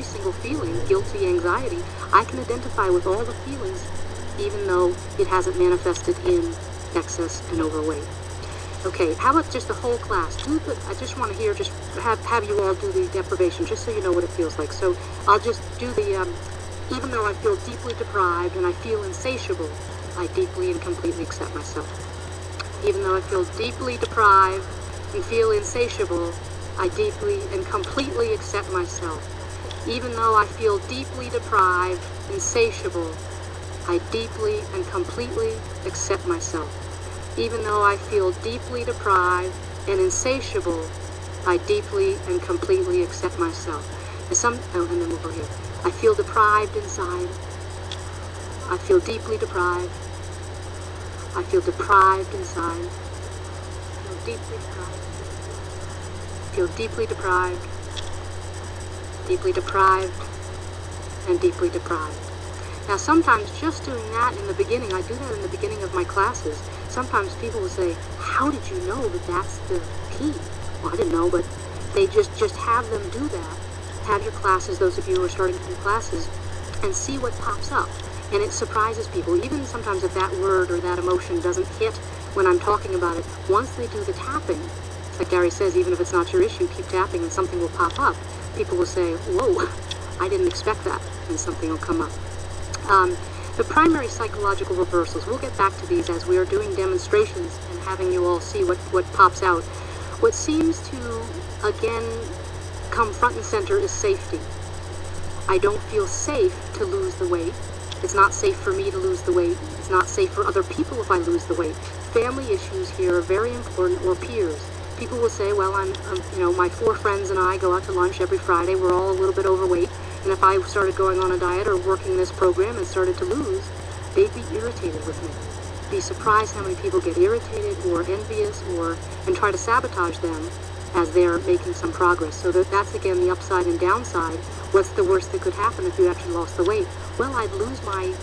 single feeling, guilty, anxiety. I can identify with all the feelings, even though it hasn't manifested in excess and overweight. Okay, how about just the whole class? I just want to hear, just have you all do the deprivation, just so you know what it feels like. So I'll just do the, even though I feel deeply deprived and I feel insatiable, I deeply and completely accept myself. Even though I feel deeply deprived and feel insatiable, I deeply and completely accept myself. Even though I feel deeply deprived, insatiable, I deeply and completely accept myself. Even though I feel deeply deprived and insatiable, I deeply and completely accept myself. And then we'll go here. I feel deprived inside. I feel deeply deprived. I feel deprived inside. I feel deeply deprived. I feel deeply deprived. Deeply deprived. And deeply deprived. Now sometimes just doing that in the beginning, I do that in the beginning of my classes. Sometimes people will say, how did you know that that's the key? Well, I didn't know, but they just have them do that. Have your classes, those of you who are starting to do classes, and see what pops up. And it surprises people. Even sometimes if that word or that emotion doesn't hit when I'm talking about it, once they do the tapping, like Gary says, even if it's not your issue, keep tapping and something will pop up. People will say, whoa, I didn't expect that, and something will come up. The primary psychological reversals, we'll get back to these as we are doing demonstrations and having you all see what pops out. What seems to, again, come front and center is safety. I don't feel safe to lose the weight. It's not safe for me to lose the weight. It's not safe for other people if I lose the weight. Family issues here are very important, or peers. People will say, well, my 4 friends and I go out to lunch every Friday. We're all a little bit overweight. And if I started going on a diet or working this program and started to lose, they'd be irritated with me. Be surprised how many people get irritated or envious and try to sabotage them as they're making some progress. So that's again the upside and downside. What's the worst that could happen if you actually lost the weight? Well, I'd lose my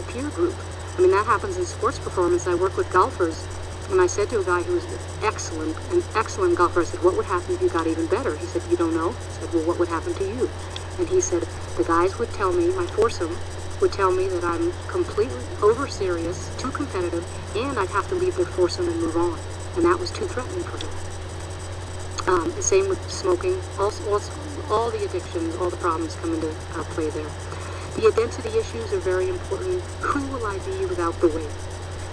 peer group. I mean, that happens in sports performance. I work with golfers, and I said to a guy who was an excellent golfer, I said, what would happen if you got even better? He said, you don't know? I said, well, what would happen to you? And he said, the guys would tell me, my foursome would tell me that I'm completely over-serious, too competitive, and I'd have to leave their foursome and move on. And that was too threatening for him. The same with smoking, all the addictions, all the problems come into play there. The identity issues are very important. Who will I be without the weight?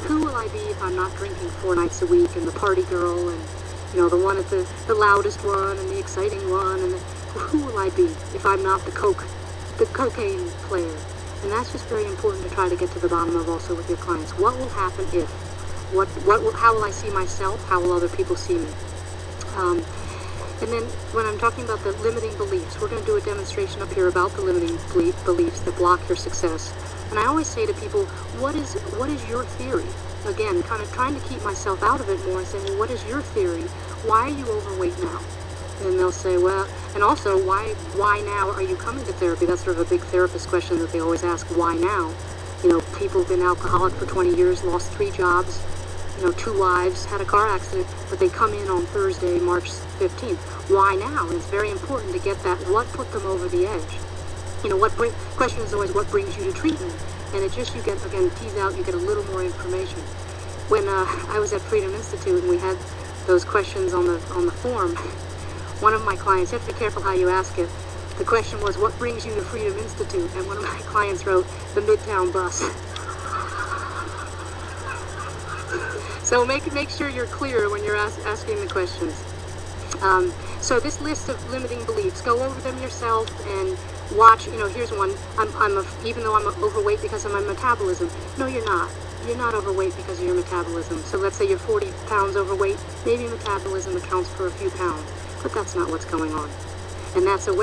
Who will I be if I'm not drinking 4 nights a week and the party girl and, the one at the loudest one and the exciting one, and who will I be if I'm not the cocaine player? And that's just very important to try to get to the bottom of also with your clients. What will happen if? How will I see myself? How will other people see me? And then when I'm talking about the limiting beliefs, we're going to do a demonstration up here about the limiting beliefs that block your success. And I always say to people, what is your theory? Again, kind of trying to keep myself out of it more and saying, well, what is your theory? Why are you overweight now? And they'll say, well, and also, why now are you coming to therapy? That's sort of a big therapist question that they always ask, why now? People have been alcoholic for 20 years, lost 3 jobs, 2 wives, had a car accident, but they come in on Thursday, March 15th. Why now? And it's very important to get that, what put them over the edge? Question is always, what brings you to treatment? And it just, you get, again, tease out, you get a little more information. When I was at Freedom Institute and we had those questions on the form, one of my clients, you have to be careful how you ask it. The question was, what brings you to Freedom Institute? And one of my clients wrote, the Midtown bus. So make sure you're clear when you're asking the questions. So this list of limiting beliefs, go over them yourself and watch. Here's one. Even though I'm overweight because of my metabolism. No, you're not. You're not overweight because of your metabolism. So let's say you're 40 pounds overweight. Maybe metabolism accounts for a few pounds, but that's not what's going on. And that's a way